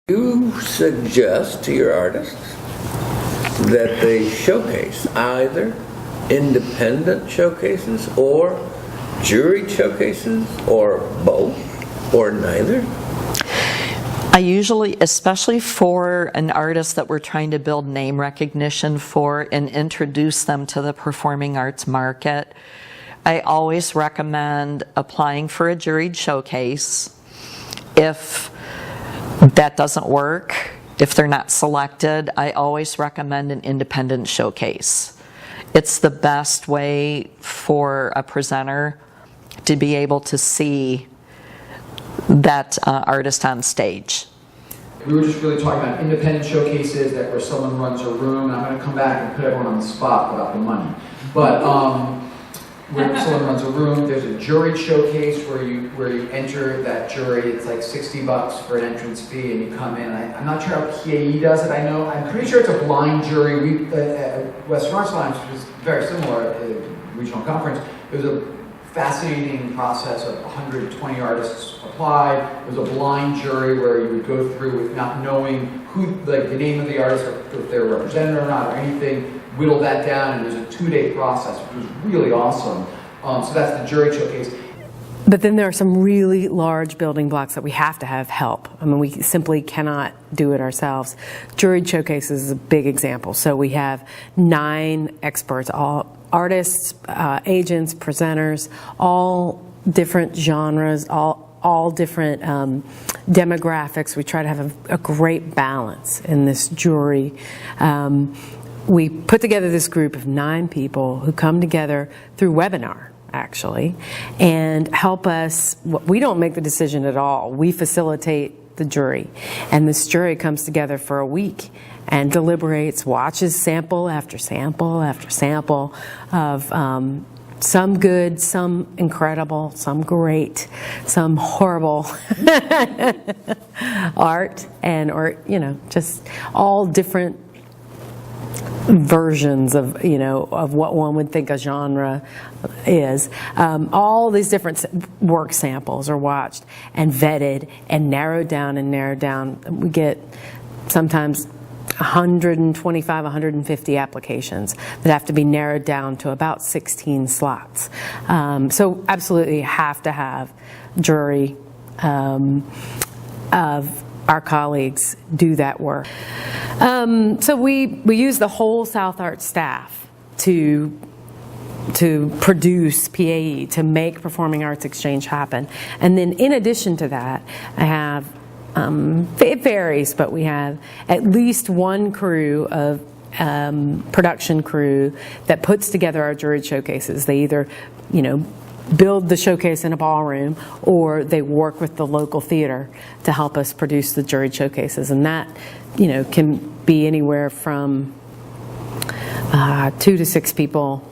You suggest to your artists that they showcase either independent showcases or juried showcases or both or neither? I usually, especially for an artist that we're trying to build name recognition for and introduce them to the performing arts market, I always recommend applying for a juried showcase. If that doesn't work, if they're not selected, I always recommend an independent showcase. It's the best way for a presenter to be able to see that artist on stage. We were just really talking about independent showcases that where someone runs a room, and I'm going to come back and put everyone on the spot about the money. But when someone runs a room, there's a juried showcase where you enter that jury. It's like $60 for an entrance fee, and you come in. I'm not sure how PAE does it. I'm pretty sure it's a blind jury. Western Arts Alliance, which is very similar at a regional conference, it was a fascinating process of 120 artists applied. It was a blind jury where you would go through with not knowing who, like the name of the artist, or if they were represented or not, or anything. Whittle that down, and it was a 2-day process, which was really awesome. So that's the juried showcase. But then there are some really large building blocks that we have to have help. I mean, we simply cannot do it ourselves. Juried showcases is a big example. So we have 9 experts, all artists, agents, presenters, all different genres, all different demographics. We try to have a great balance in this jury. We put together this group of 9 people who come together through webinar, actually, and help us. We don't make the decision at all. We facilitate the jury. And this jury comes together for a week and deliberates, watches sample after sample after sample of some good, some incredible, some great, some horrible art, or just all different versions of what one would think a genre is. All these different work samples are watched and vetted and narrowed down. We get sometimes 125, 150 applications that have to be narrowed down to about 16 slots. So absolutely have to have jury of our colleagues do that work. So we use the whole South Arts staff to produce PAE, to make Performing Arts Exchange happen. And then in addition to that, I have, it varies, but we have at least one crew of production crew that puts together our juried showcases. They either, build the showcase in a ballroom, or they work with the local theater to help us produce the juried showcases. And that, can be anywhere from 2 to 6 people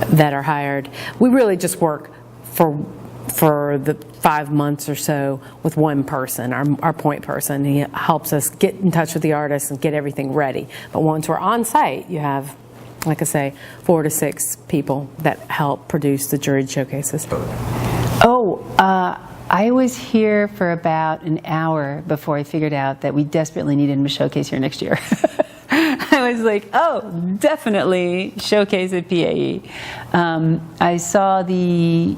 that are hired. We really just work for the 5 months or so with one person, our point person. He helps us get in touch with the artists and get everything ready. But once we're on site, you have, like I say, 4 to 6 people that help produce the juried showcases. I was here for about an hour before I figured out that we desperately needed a showcase here next year. I was like, definitely showcase at PAE. I saw the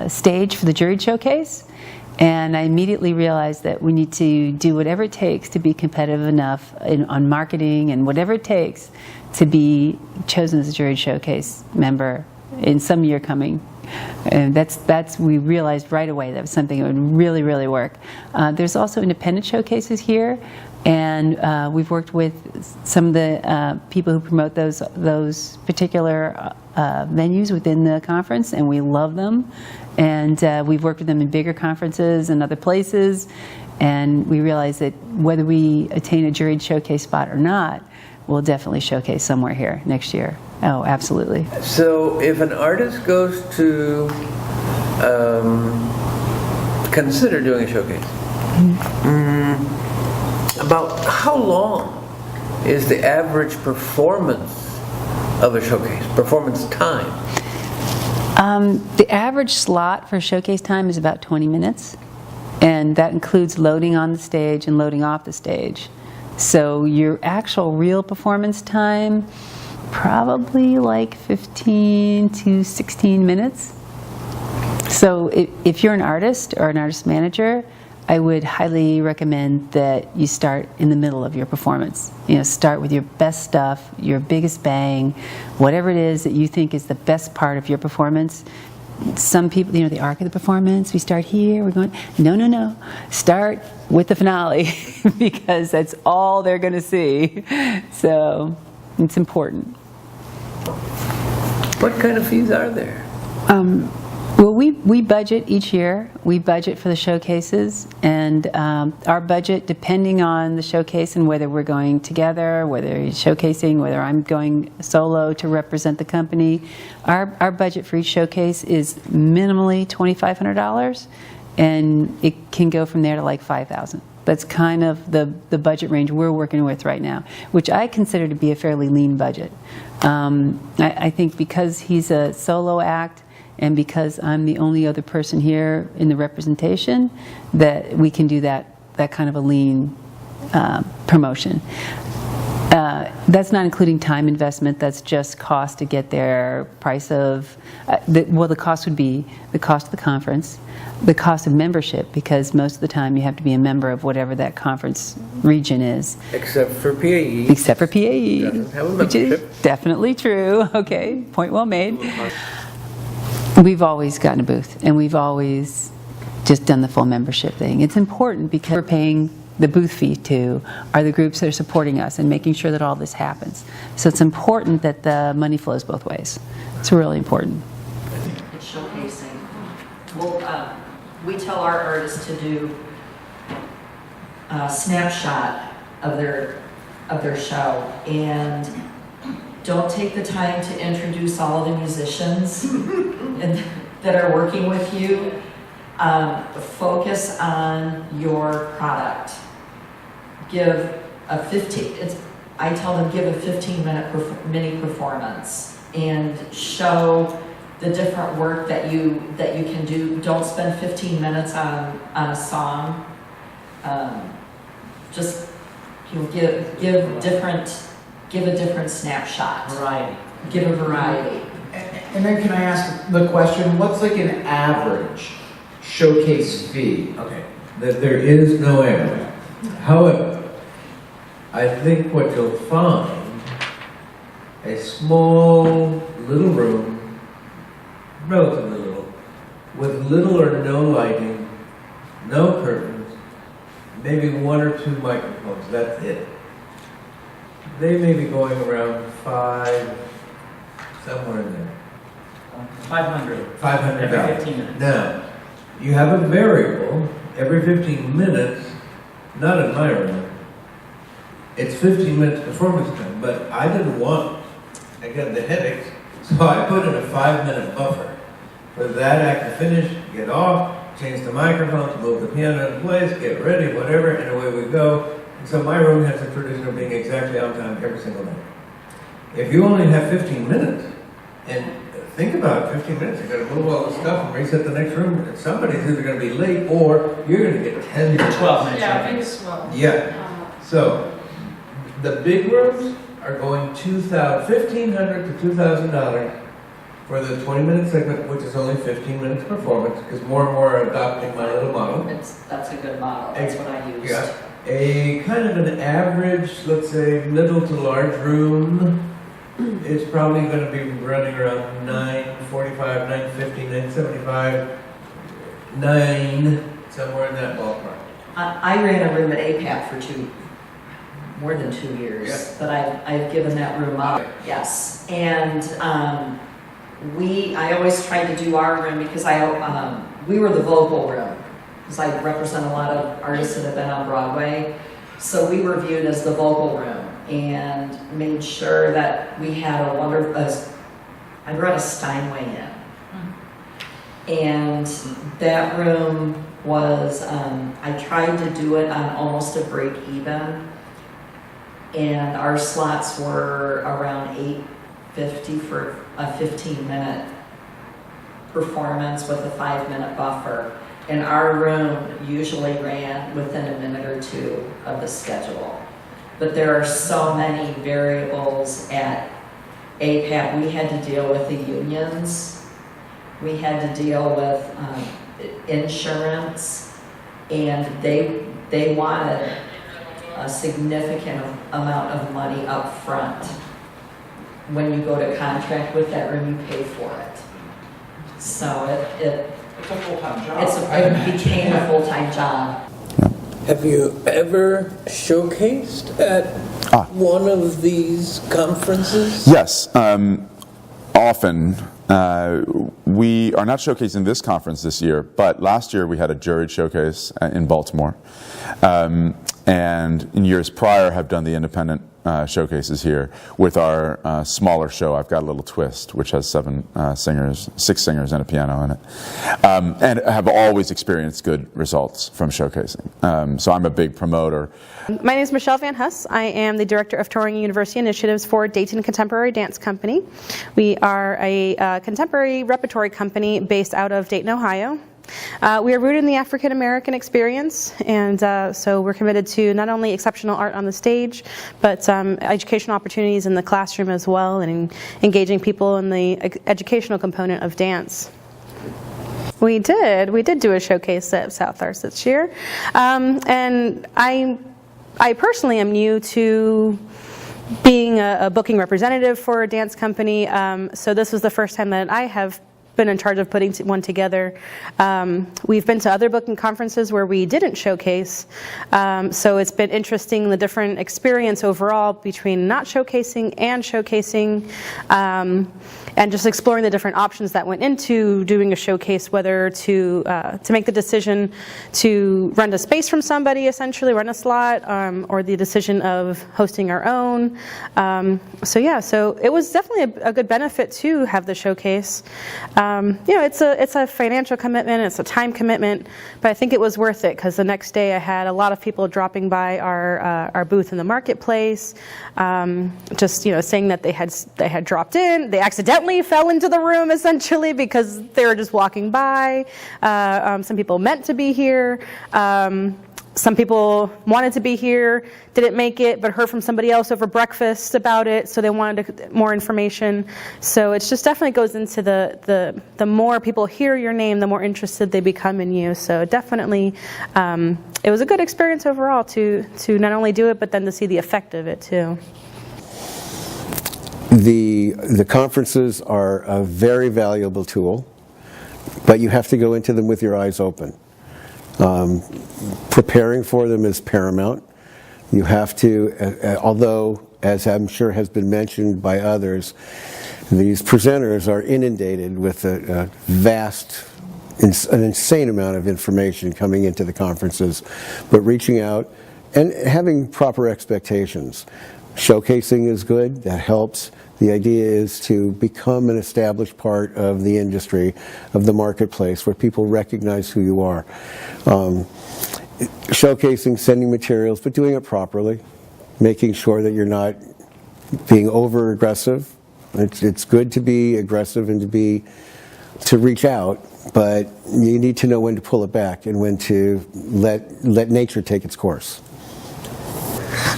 stage for the juried showcase, and I immediately realized that we need to do whatever it takes to be competitive enough on marketing, and whatever it takes to be chosen as a juried showcase member in some year coming. And we realized right away that was something that would really, really work. There's also independent showcases here, and we've worked with some of the people who promote those particular venues within the conference, and we love them. And we've worked with them in bigger conferences and other places, and we realized that whether we attain a juried showcase spot or not, we'll definitely showcase somewhere here next year. Oh, absolutely. So if an artist goes to consider doing a showcase, about how long is the average performance of a showcase, performance time? The average slot for showcase time is about 20 minutes. And that includes loading on the stage and loading off the stage. So your actual real performance time, probably like 15 to 16 minutes. So if you're an artist or an artist manager, I would highly recommend that you start in the middle of your performance. Start with your best stuff, your biggest bang, whatever it is that you think is the best part of your performance. Some people, the arc of the performance, we start here, we're going, no. Start with the finale because that's all they're going to see. So it's important. What kind of fees are there? Well, we budget each year. We budget for the showcases, and our budget, depending on the showcase and whether we're going together, whether you're showcasing, whether I'm going solo to represent the company, our budget for each showcase is minimally $2,500, and it can go from there to like $5,000. That's kind of the budget range we're working with right now, which I consider to be a fairly lean budget. I think because he's a solo act, and because I'm the only other person here in the representation, that we can do that kind of a lean promotion. That's not including time investment. That's just cost to get there, price of, the cost would be the cost of the conference, the cost of membership, because most of the time you have to be a member of whatever that conference region is. Except for PAE. Except for PAE, Doesn't have a which is membership. definitely true. Okay, point well made. We've always gotten a booth, and we've always just done the full membership thing. It's important because we're paying the booth fee to are the groups that are supporting us and making sure that all this happens. So it's important that the money flows both ways. It's really important. Showcasing. We tell our artists to do a snapshot of their show, and don't take the time to introduce all of the musicians that are working with you. Focus on your product. I tell them give a 15-minute mini performance and show the different work that you can do. Don't spend 15 minutes on a song. Just give a different snapshot. Variety. Give a variety. And then can I ask the question, what's like an average showcase fee? Okay, there is no average. However, I think what you'll find, a small little room, relatively little, with little or no lighting, no curtains, maybe one or two microphones, that's it. They may be going around $5, somewhere in there. 500. $500. Every 15 minutes. Now, you have a variable every 15 minutes, not in my room. It's 15 minutes performance time, but I didn't want, again, the headaches, so I put in a 5-minute buffer for that act to finish, get off, change the microphones, move the piano in place, get ready, whatever, and away we go. And so my room has a tradition of being exactly on time every single day. If you only have 15 minutes, and think about it, 15 minutes, you've got to move all the stuff and reset the next room, and somebody's either going to be late or you're going to get 10 minutes. 12 minutes. Yeah, I think it's slow. Yeah. So the big rooms are going $1,500 to $2,000 for the 20-minute segment, which is only 15 minutes performance, because more and more are adopting my little model. That's a good model. That's what I used. Yeah. A kind of an average, let's say, middle to large room is probably going to be running around $945, $950, $975, $9, somewhere in that ballpark. I ran a room at APAC for more than 2 years, Yeah. but I've given that room up. Yes, and I always tried to do our room because we were the vocal room, because I represent a lot of artists that have been on Broadway, so we were viewed as the vocal room and made sure that we had a wonderful. I brought a Steinway in, and that room was. I tried to do it on almost a break even. And our slots were around $850 for a 15-minute performance with a 5-minute buffer. And our room usually ran within a minute or two of the schedule. But there are so many variables at APAP. We had to deal with the unions. We had to deal with insurance. And they wanted a significant amount of money up front. When you go to contract with that room, you pay for it. So It's a full-time job. it became a full-time job. Have you ever showcased at one of these conferences? Yes, often. We are not showcasing this conference this year, but last year we had a Juried showcase in Baltimore. And in years prior have done the independent showcases here with our smaller show, I've Got a Little Twist, which has 6 singers and a piano in it. And have always experienced good results from showcasing. So I'm a big promoter. My name is Michelle Van Huss. I am the Director of Touring University Initiatives for Dayton Contemporary Dance Company. We are a contemporary repertory company based out of Dayton, Ohio. We are rooted in the African American experience, and so we're committed to not only exceptional art on the stage, but educational opportunities in the classroom as well, and engaging people in the educational component of dance. We did do a showcase at South Arts this year, and I personally am new to being a booking representative for a dance company, so this was the first time that I have been in charge of putting one together. We've been to other booking conferences where we didn't showcase, so it's been interesting, the different experience overall between not showcasing and showcasing, and just exploring the different options that went into doing a showcase, whether to make the decision to rent a space from somebody, essentially rent a slot, or the decision of hosting our own. So it was definitely a good benefit to have the showcase. It's a financial commitment, it's a time commitment, but I think it was worth it because the next day I had a lot of people dropping by our booth in the marketplace, just saying that they had dropped in, they accidentally fell into the room essentially because they were just walking by. Some people meant to be here. Some people wanted to be here, didn't make it, but heard from somebody else over breakfast about it, so they wanted more information. So it just definitely goes into the more people hear your name, the more interested they become in you. So definitely, it was a good experience overall to not only do it, but then to see the effect of it too. The conferences are a very valuable tool, but you have to go into them with your eyes open. Preparing for them is paramount. You have to, although, as I'm sure has been mentioned by others, these presenters are inundated with an insane amount of information coming into the conferences, but reaching out and having proper expectations. Showcasing is good, that helps. The idea is to become an established part of the industry, of the marketplace, where people recognize who you are. Showcasing, sending materials, but doing it properly, making sure that you're not being over aggressive. It's good to be aggressive and to reach out, but you need to know when to pull it back and when to let nature take its course.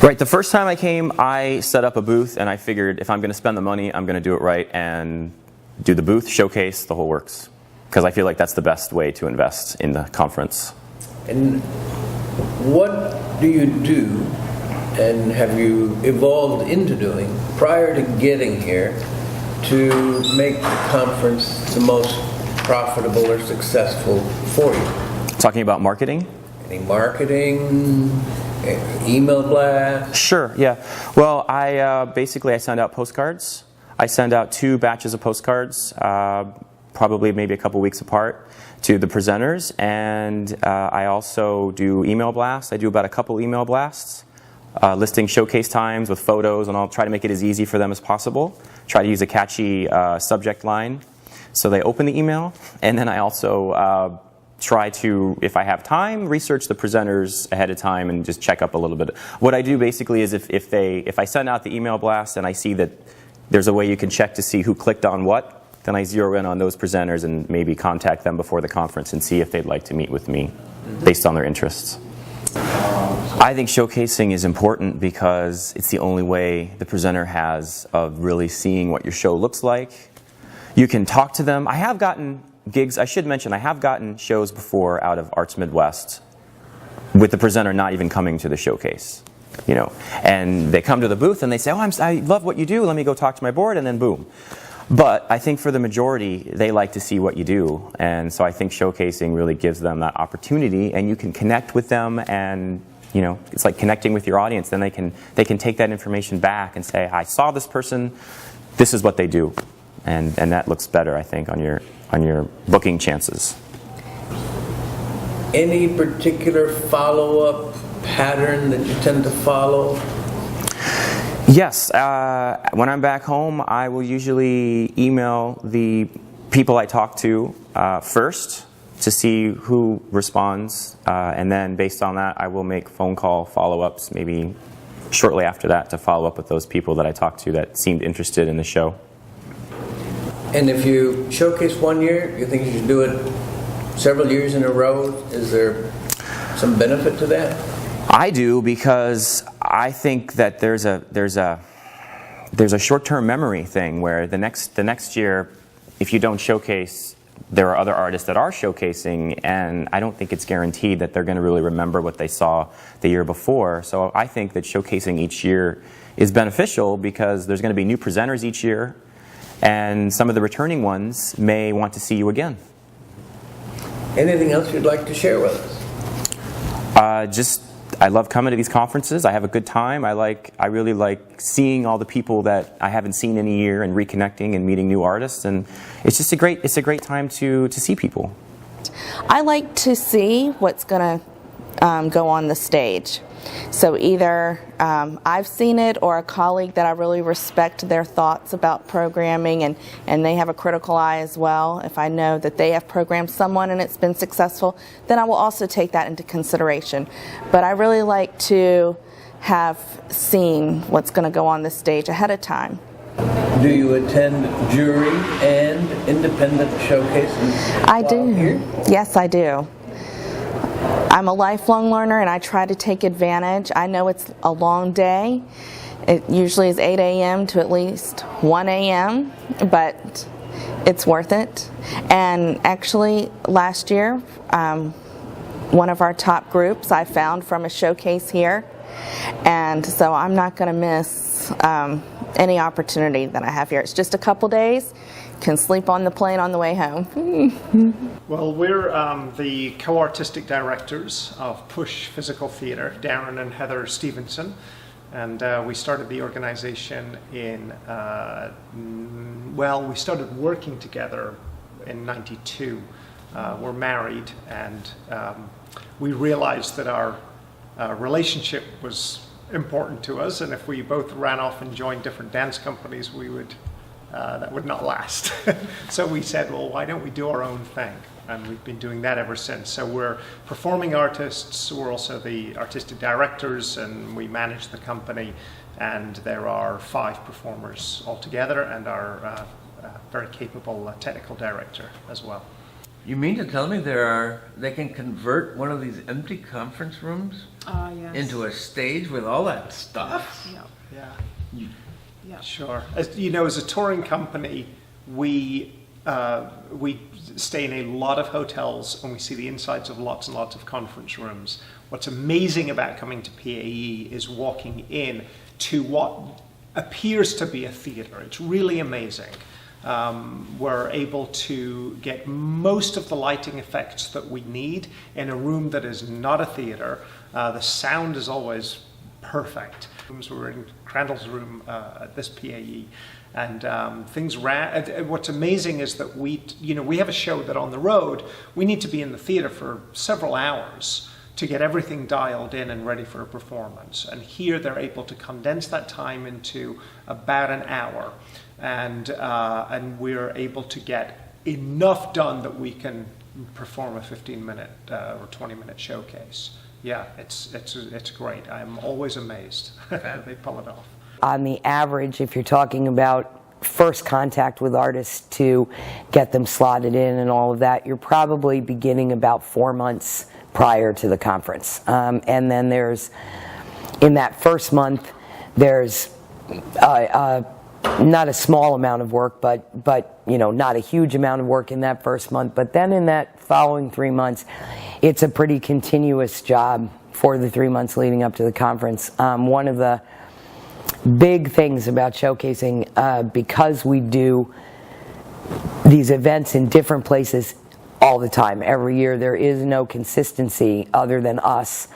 Right, the first time I came, I set up a booth and I figured if I'm going to spend the money, I'm going to do it right and do the booth, showcase, the whole works. Because I feel like that's the best way to invest in the conference. And what do you do, and have you evolved into doing, prior to getting here, to make the conference the most profitable or successful for you? Talking about marketing? Any marketing, email blast? Sure, yeah. Well, I send out postcards. I send out 2 batches of postcards, probably maybe a couple weeks apart, to the presenters, and I also do email blasts. I do about a couple email blasts, listing showcase times with photos, and I'll try to make it as easy for them as possible. Try to use a catchy subject line so they open the email, and then I also try to, if I have time, research the presenters ahead of time and just check up a little bit. What I do basically is if I send out the email blast and I see that there's a way you can check to see who clicked on what, then I zero in on those presenters and maybe contact them before the conference and see if they'd like to meet with me based on their interests. I think showcasing is important because it's the only way the presenter has of really seeing what your show looks like. You can talk to them. I have gotten gigs, I should mention, I have gotten shows before out of Arts Midwest with the presenter not even coming to the showcase. You know, and they come to the booth and they say, oh, I love what you do, let me go talk to my board, and then boom. But I think for the majority, they like to see what you do, and so I think showcasing really gives them that opportunity, and you can connect with them, and you know, it's like connecting with your audience. Then they can take that information back and say, I saw this person, this is what they do, and that looks better, I think, on your booking chances. Any particular follow-up pattern that you tend to follow? Yes. When I'm back home, I will usually email the people I talk to first to see who responds, and then based on that, I will make phone call follow-ups maybe shortly after that to follow up with those people that I talked to that seemed interested in the show. And if you showcase one year, you think you should do it several years in a row? Is there some benefit to that? I do, because I think that there's a short-term memory thing where the next year, if you don't showcase, there are other artists that are showcasing, and I don't think it's guaranteed that they're going to really remember what they saw the year before. So I think that showcasing each year is beneficial because there's going to be new presenters each year, and some of the returning ones may want to see you again. Anything else you'd like to share with us? I love coming to these conferences. I have a good time. I really like seeing all the people that I haven't seen in a year and reconnecting and meeting new artists, and it's just a great time to see people. I like to see what's going to go on the stage. So either I've seen it, or a colleague that I really respect their thoughts about programming, and they have a critical eye as well. If I know that they have programmed someone and it's been successful, then I will also take that into consideration. But I really like to have seen what's going to go on the stage ahead of time. Do you attend jury and independent showcases? I do. Here? Yes, I do. I'm a lifelong learner, and I try to take advantage. I know it's a long day. It usually is 8 a.m. to at least 1 a.m., but it's worth it. And actually, last year, one of our top groups I found from a showcase here, and so I'm not going to miss any opportunity that I have here. It's just a couple days. Can sleep on the plane on the way home. Well, we're the co-artistic directors of Push Physical Theatre, Darren and Heather Stevenson, and we started the organization in, we started working together in '92. We're married, and we realized that our relationship was important to us, and if we both ran off and joined different dance companies, that would not last. So we said, well, why don't we do our own thing? And we've been doing that ever since. So we're performing artists, we're also the artistic directors, and we manage the company. And there are 5 performers altogether, and our very capable technical director as well. You mean to tell me they can convert one of these empty conference rooms Yes. into a stage with all that stuff? Yeah. Yeah. Sure. As you know, as a touring company, we stay in a lot of hotels, and we see the insides of lots and lots of conference rooms. What's amazing about coming to PAE is walking in to what appears to be a theater. It's really amazing. We're able to get most of the lighting effects that we need in a room that is not a theater. The sound is always perfect. We're in Crandall's room at this PAE, and what's amazing is that we have a show that on the road we need to be in the theater for several hours to get everything dialed in and ready for a performance. And here they're able to condense that time into about an hour, and we're able to get enough done that we can perform a 15-minute or 20-minute showcase. Yeah, it's great. I'm always amazed that they pull it off. On the average, if you're talking about first contact with artists to get them slotted in and all of that, you're probably beginning about 4 months prior to the conference. And then there's, in that first month, there's not a small amount of work, but you know, not a huge amount of work in that first month. But then in that following 3 months, it's a pretty continuous job for the 3 months leading up to the conference. One of the big things about showcasing, because we do these events in different places all the time, every year, there is no consistency other than us.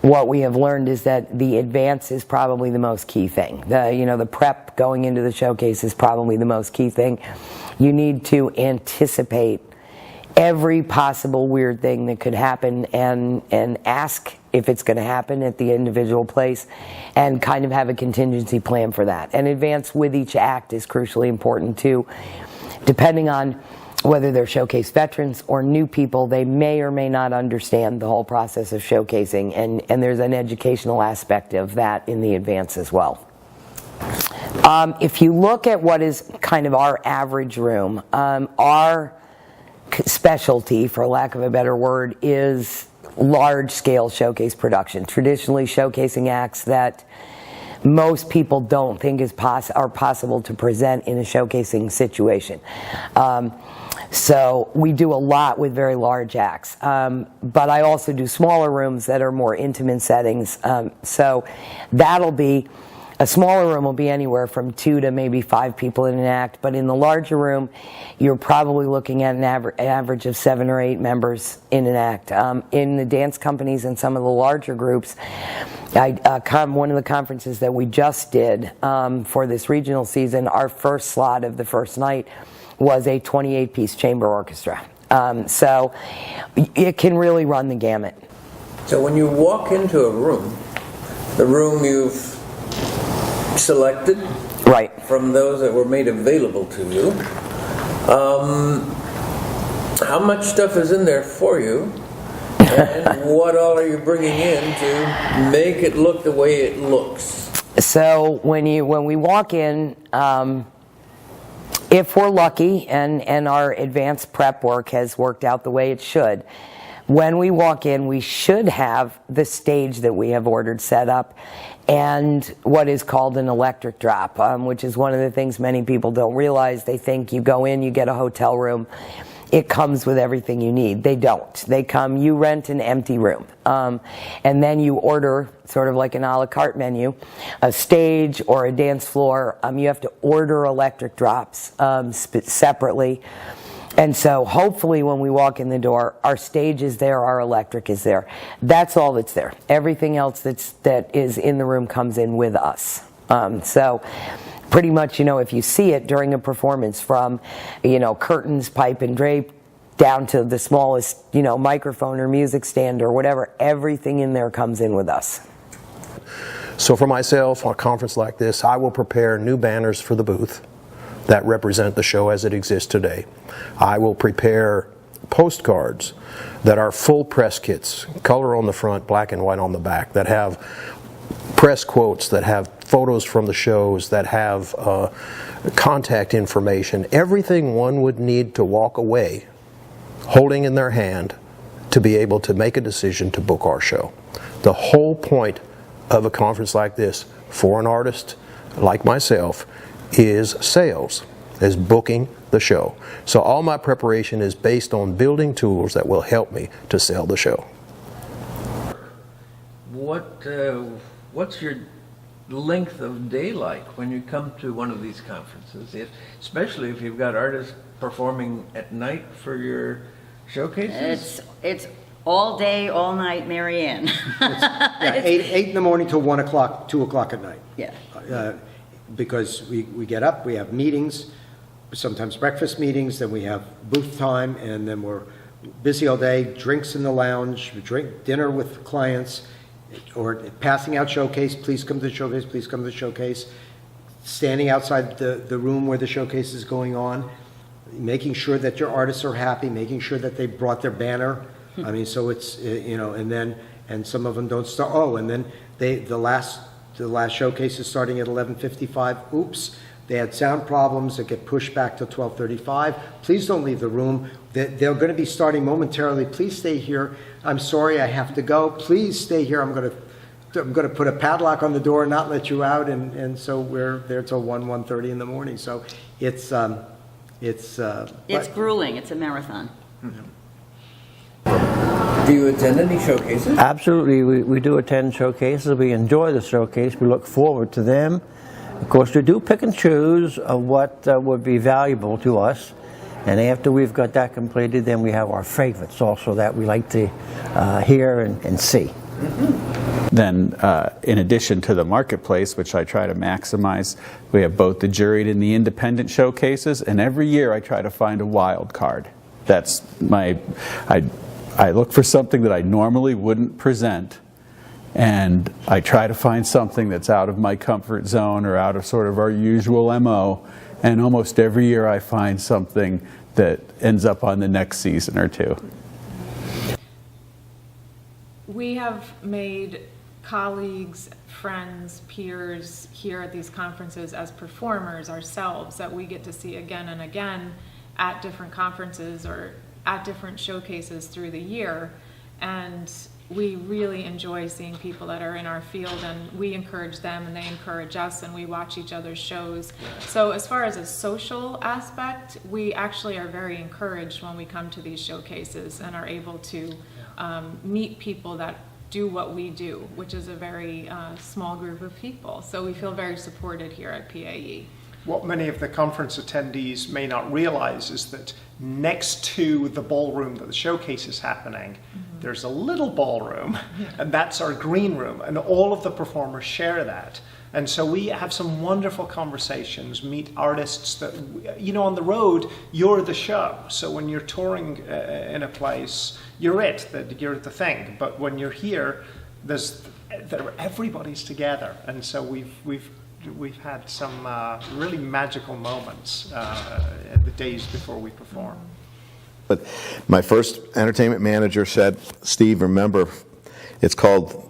What we have learned is that the advance is probably the most key thing. The prep going into the showcase is probably the most key thing. You need to anticipate every possible weird thing that could happen and ask if it's going to happen at the individual place and kind of have a contingency plan for that. And advance with each act is crucially important too. Depending on whether they're showcase veterans or new people, they may or may not understand the whole process of showcasing, and there's an educational aspect of that in the advance as well. If you look at what is kind of our average room, our specialty, for lack of a better word, is large-scale showcase production, traditionally showcasing acts that most people don't think are possible to present in a showcasing situation. So we do a lot with very large acts, but I also do smaller rooms that are more intimate settings. So that'll be, a smaller room will be anywhere from 2 to maybe 5 people in an act, but in the larger room, you're probably looking at an average of 7 or 8 members in an act. In the dance companies and some of the larger groups, one of the conferences that we just did for this regional season, our first slot of the first night was a 28-piece chamber orchestra. So it can really run the gamut. So when you walk into a room, the room you've selected, right, from those that were made available to you, how much stuff is in there for you, and what all are you bringing in to make it look the way it looks? So when we walk in, if we're lucky and our advanced prep work has worked out the way it should, when we walk in, we should have the stage that we have ordered set up and what is called an electric drop, which is one of the things many people don't realize. They think you go in, you get a hotel room, it comes with everything you need. They don't. They come, you rent an empty room, and then you order, sort of like an a la carte menu, a stage or a dance floor. You have to order electric drops separately. And so hopefully when we walk in the door, our stage is there, our electric is there. That's all that's there. Everything else that is in the room comes in with us. So pretty much, if you see it during a performance, from, curtains, pipe and drape, down to the smallest, microphone or music stand or whatever, everything in there comes in with us. So for myself, on a conference like this, I will prepare new banners for the booth that represent the show as it exists today. I will prepare postcards that are full press kits, color on the front, black and white on the back, that have press quotes, that have photos from the shows, that have contact information, everything one would need to walk away holding in their hand to be able to make a decision to book our show. The whole point of a conference like this for an artist like myself is sales, is booking the show. So all my preparation is based on building tools that will help me to sell the show. What's your length of day like when you come to one of these conferences, especially if you've got artists performing at night for your showcases? It's all day, all night, Mary Ann. Yeah, 8 in the morning till 1 o'clock, 2 o'clock at night. Yeah. Because we get up, we have meetings, sometimes breakfast meetings, then we have booth time, and then we're busy all day, drinks in the lounge, we drink dinner with clients, or passing out showcase, please come to the showcase, please come to the showcase, standing outside the room where the showcase is going on, making sure that your artists are happy, making sure that they brought their banner. I mean, so it's, and some of them don't start, and then the last showcase is starting at 11:55. Oops, They had sound problems that get pushed back to 12:35. Please don't leave the room. They're going to be starting momentarily. Please stay here. I'm sorry, I have to go. Please stay here. I'm going to put a padlock on the door and not let you out. And so we're there till 1:30 in the morning. So it's grueling. It's a marathon. Do you attend any showcases? Absolutely, we do attend showcases. We enjoy the showcase. We look forward to them. Of course, we do pick and choose what would be valuable to us. And after we've got that completed, then we have our favorites also that we like to hear and see. Then, in addition to the marketplace, which I try to maximize, we have both the juried and the independent showcases, and every year I try to find a wild card. That's I look for something that I normally wouldn't present, and I try to find something that's out of my comfort zone or out of sort of our usual MO, and almost every year I find something that ends up on the next season or two. We have made colleagues, friends, peers here at these conferences as performers ourselves that we get to see again and again at different conferences or at different showcases through the year. And we really enjoy seeing people that are in our field, and we encourage them and they encourage us, and we watch each other's shows. So as far as a social aspect, we actually are very encouraged when we come to these showcases and are able to meet people that do what we do, which is a very small group of people. So we feel very supported here at PAE. What many of the conference attendees may not realize is that next to the ballroom that the showcase is happening, there's a little ballroom, and that's our green room, and all of the performers share that. And so we have some wonderful conversations, meet artists that, you know, on the road, you're the show. So when you're touring in a place, you're you're the thing. But when you're here, everybody's together. And so we've had some really magical moments in the days before we perform. But my first entertainment manager said, "Steve, remember, it's called,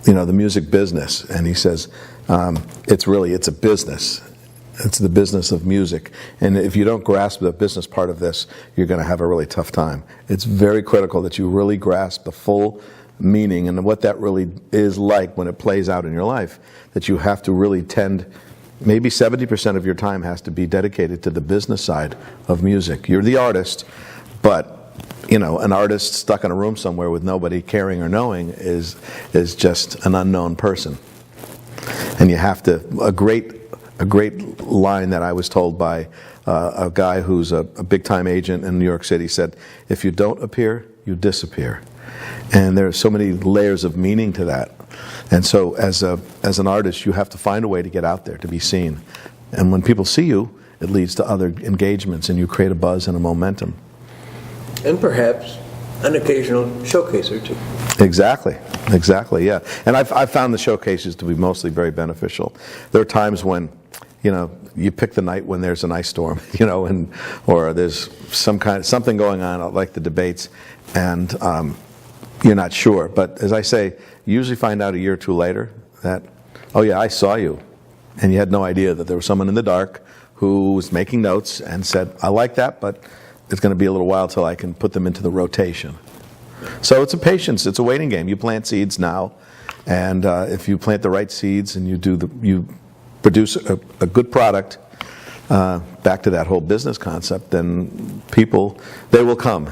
the music business." And he says, it's a business. It's the business of music. And if you don't grasp the business part of this, you're going to have a really tough time. It's very critical that you really grasp the full meaning and what that really is like when it plays out in your life, that you have to really maybe 70% of your time has to be dedicated to the business side of music. You're the artist, but an artist stuck in a room somewhere with nobody caring or knowing is just an unknown person. And you have to, a great line that I was told by a guy who's a big-time agent in New York City said, "If you don't appear, you disappear." And there are so many layers of meaning to that. And so as an artist, you have to find a way to get out there, to be seen. And when people see you, it leads to other engagements, and you create a buzz and a momentum. And perhaps an occasional showcase or two. Exactly, yeah. And I've found the showcases to be mostly very beneficial. There are times when, you pick the night when there's an ice storm, or there's something going on, like the debates, and you're not sure. But as I say, you usually find out a year or two later that, oh yeah, I saw you. And you had no idea that there was someone in the dark who was making notes and said, "I like that, but it's going to be a little while till I can put them into the rotation." So it's a waiting game. You plant seeds now, and if you plant the right seeds and you produce a good product, back to that whole business concept, then they will come.